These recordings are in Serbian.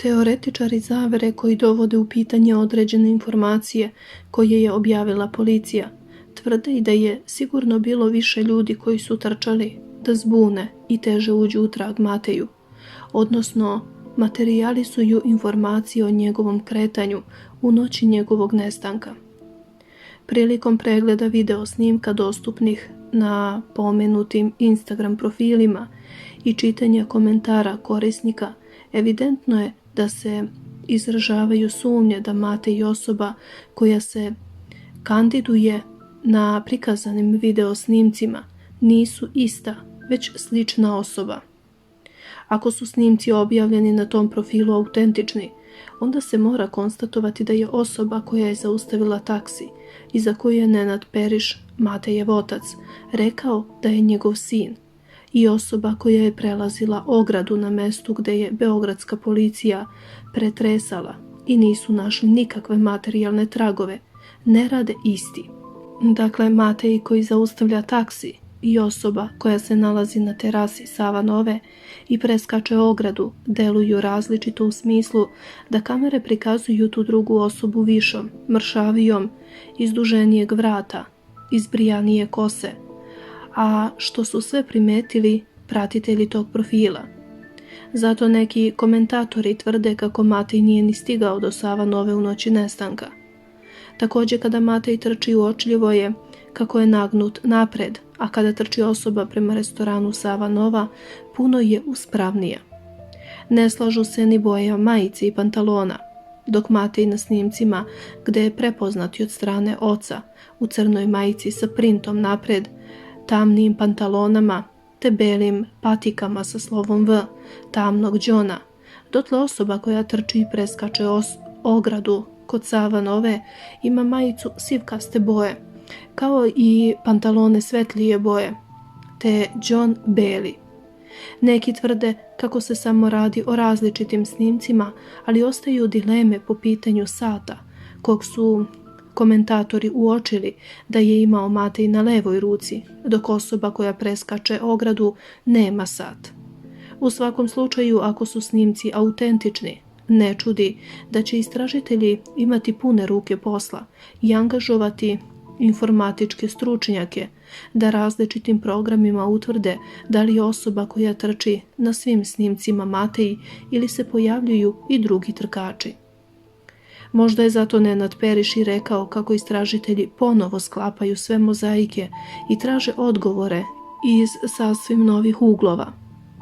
Teoretičari zavere koji dovode u pitanje određene informacije koje je objavila policija tvrde i da je sigurno bilo više ljudi koji su trčali da zbune i teže uđu u trag Mateju, odnosno materijalizuju informacije o njegovom kretanju u noći njegovog nestanka. Prilikom pregleda video snimka dostupnih na pomenutim Instagram profilima i čitanja komentara korisnika, evidentno je da se izražavaju sumnje da Matej osoba koja se kandiduje na prikazanim video snimcima nisu ista, već slična osoba. Ako su snimci objavljeni na tom profilu autentični, onda se mora konstatovati da je osoba koja je zaustavila taksi i za koju je Nenad Periš, Matejev otac, rekao da je njegov sin, i osoba koja je prelazila ogradu na mestu gde je beogradska policija pretresala i nisu našli nikakve materijalne tragove, ne rade isti. Dakle, Matej koji zaustavlja taksi i osoba koja se nalazi na terasi Sava Nove i preskače ogradu deluju različito u smislu da kamere prikazuju tu drugu osobu višom, mršavijom, izduženijeg vrata, izbrijanije kose, a što su sve primetili pratitelji tog profila. Zato neki komentatori tvrde kako Matej nije ni stigao do Sava Nove u noći nestanka. Također kada Matej trči uočljivo je kako je nagnut napred, a kada trči osoba prema restoranu Sava Nova, puno je uspravnija. Ne slažu se ni boja majice i pantalona, dok Matej na snimcima, gde je prepoznat od strane oca, u crnoj majici sa printom napred, tamnim pantalonama te belim patikama sa slovom V, tamnog đona, dotle osoba koja trči i preskače ogradu kod Sava Nove ima majicu sivkaste boje, kao i pantalone svetlije boje, te đon beli. Neki tvrde kako se samo radi o različitim snimcima, ali ostaju dileme po pitanju sata, kog su komentatori uočili da je imao Matej na levoj ruci, dok osoba koja preskače ogradu nema sat. U svakom slučaju, ako su snimci autentični, ne čudi da će istražitelji imati pune ruke posla i angažovati informatičke stručnjake da različitim programima utvrde da li je osoba koja trči na svim snimcima Matej ili se pojavljuju i drugi trkači. Možda je zato Nenad Periš i rekao kako istražitelji ponovo sklapaju sve mozaike i traže odgovore iz sasvim novih uglova.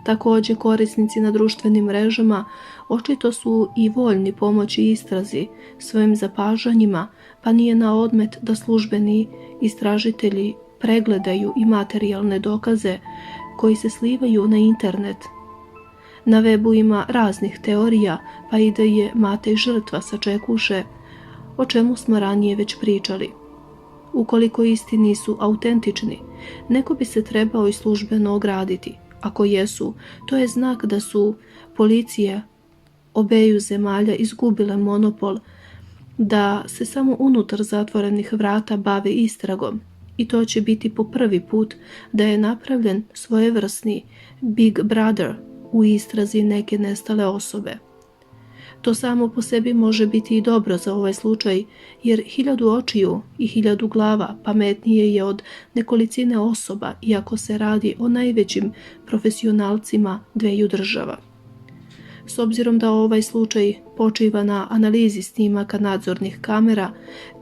Također, korisnici na društvenim mrežama očito su i voljni pomoći istrazi svojim zapažanjima, pa nije na odmet da službeni istražitelji pregledaju i materijalne dokaze koji se slivaju na internet. Na webu ima raznih teorija, pa i da je Matej žrtva sačekuše, o čemu smo ranije već pričali. Ukoliko isti nisu autentični, neko bi se trebao i službeno ograditi. Ako jesu, to je znak da su policije obeju zemalja izgubile monopol da se samo unutar zatvorenih vrata bave istragom, i to će biti po prvi put da je napravljen svojevrsni Big Brother u istrazi neke nestale osobe. To samo po sebi može biti i dobro za ovaj slučaj, jer 1000 očiju i 1000 glava pametnije je od nekolicine osoba, iako se radi o najvećim profesionalcima dveju država. S obzirom da ovaj slučaj počiva na analizi snimaka nadzornih kamera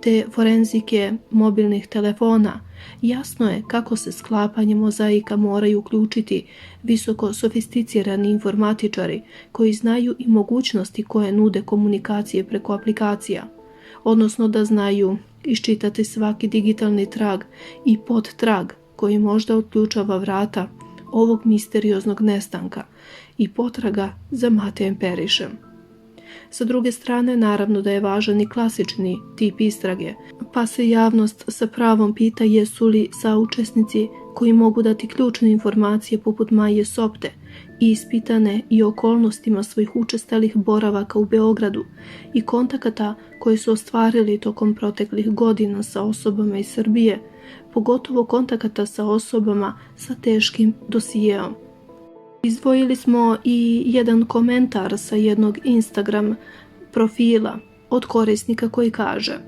te forenzike mobilnih telefona, jasno je kako se sklapanje mozaika moraju uključiti visoko sofisticirani informatičari koji znaju i mogućnosti koje nude komunikacije preko aplikacija, odnosno da znaju iščitati svaki digitalni trag i podtrag koji možda otključava vrata ovog misterioznog nestanka i potraga za Matejem Perišem. Sa druge strane, naravno da je važan i klasični tip istrage, pa se javnost sa pravom pita jesu li saučesnici koji mogu dati ključne informacije poput Maje Sopte ispitane i okolnostima svojih učestalih boravaka u Beogradu i kontakata koje su ostvarili tokom proteklih godina sa osobama iz Srbije, pogotovo kontakata sa osobama sa teškim dosijeom. Izdvojili smo i jedan komentar sa jednog Instagram profila od korisnika koji kaže: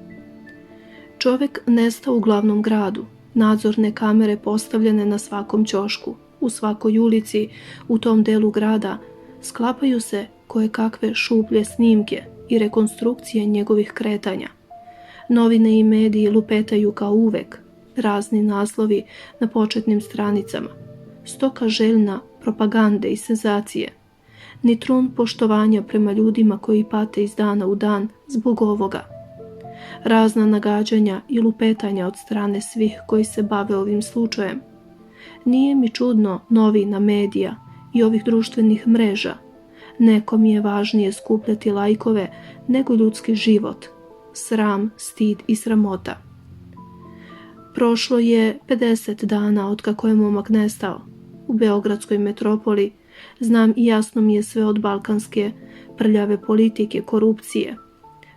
čovjek nestao u glavnom gradu, nadzorne kamere postavljene na svakom ćošku, u svakoj ulici u tom delu grada, sklapaju se kojekakve šuplje snimke i rekonstrukcije njegovih kretanja. Novine i mediji lupetaju kao uvek, razni naslovi na početnim stranicama, stoka željna propagande i senzacije, ni trun poštovanja prema ljudima koji pate iz dana u dan zbog ovoga. Razna nagađanja i lupetanja od strane svih koji se bave ovim slučajem. Nije mi čudno novina, medija i ovih društvenih mreža. Nekom je važnije skupljati lajkove nego ljudski život, sram, stid i sramota. Prošlo je 50 dana od kako je momak nestao. U beogradskoj metropoli znam i jasno mi je sve od balkanske prljave politike, korupcije,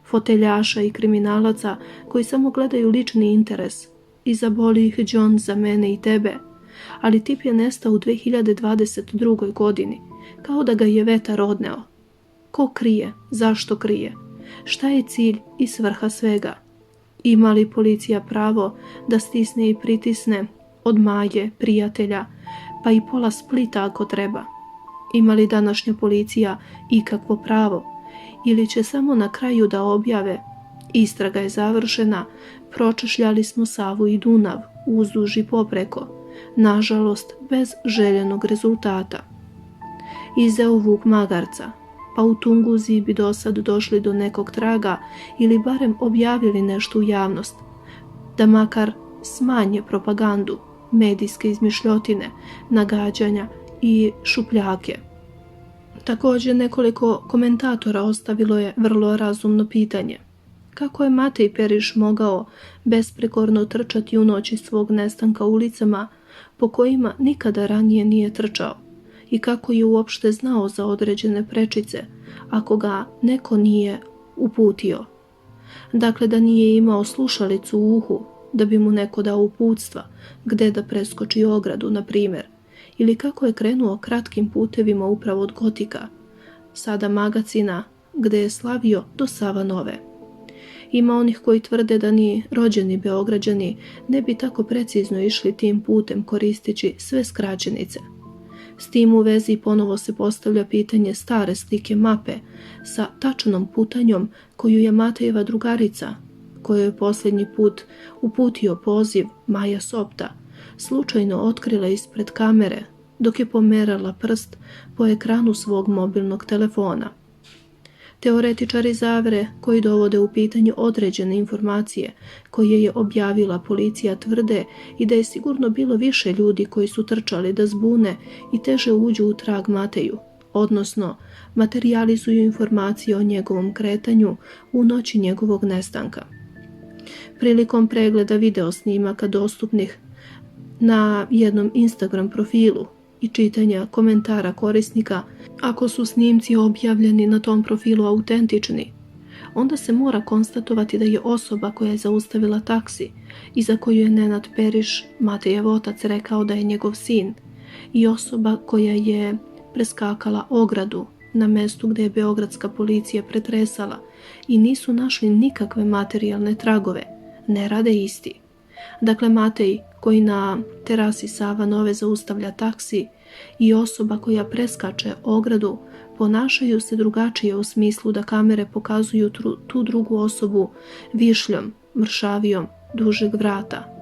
foteljaša i kriminalaca koji samo gledaju lični interes i zaboli ih đon za mene i tebe, ali tip je nestao u 2022. godini, kao da ga je vetar odneo. Ko krije? Zašto krije? Šta je cilj i svrha svega? Ima li policija pravo da stisne i pritisne od Maje, prijatelja, pa i pola Splita ako treba? Ima li današnja policija ikakvo pravo? Ili će samo na kraju da objave: istraga je završena, pročešljali smo Savu i Dunav, uzduž i popreko, nažalost bez željenog rezultata. Izeo vuk magarca, pa u Tunguzi bi do sad došli do nekog traga ili barem objavili nešto u javnost, da makar smanje propagandu, medijske izmišljotine, nagađanja i šupljake. Također nekoliko komentatora ostavilo je vrlo razumno pitanje: kako je Matej Periš mogao besprekorno trčati u noći svog nestanka ulicama po kojima nikada ranije nije trčao i kako je uopšte znao za određene prečice ako ga neko nije uputio? Dakle, da nije imao slušalicu u uhu da bi mu neko dao uputstva gde da preskoči ogradu, na primjer, ili kako je krenuo kratkim putevima upravo od Gotika, sada Magacina, gde je slavio do Savanove. Ima onih koji tvrde da ni rođeni Beograđani ne bi tako precizno išli tim putem koristeći sve skraćenice. S tim u vezi ponovo se postavlja pitanje stare slike mape sa tačnom putanjom koju je Matejeva drugarica, kojoj je posljednji put uputio poziv, Maja Sopta, slučajno otkrila ispred kamere dok je pomerala prst po ekranu svog mobilnog telefona. Teoretičari zavere koji dovode u pitanje određene informacije koje je objavila policija tvrde i da je sigurno bilo više ljudi koji su trčali da zbune i teže uđu u trag Mateju, odnosno materijalizuju informacije o njegovom kretanju u noći njegovog nestanka. Prilikom pregleda video snimaka dostupnih na jednom Instagram profilu i čitanja komentara korisnika, ako su snimci objavljeni na tom profilu autentični, onda se mora konstatovati da je osoba koja je zaustavila taksi i za koju je Nenad Periš, Matejev otac, rekao da je njegov sin, i osoba koja je preskakala ogradu na mestu gdje je beogradska policija pretresala i nisu našli nikakve materijalne tragove, ne rade isti. Dakle, Matej koji na terasi Savanove zaustavlja taksi i osoba koja preskače ogradu ponašaju se drugačije u smislu da kamere pokazuju tu drugu osobu višljom, mršavijom, dužeg vrata.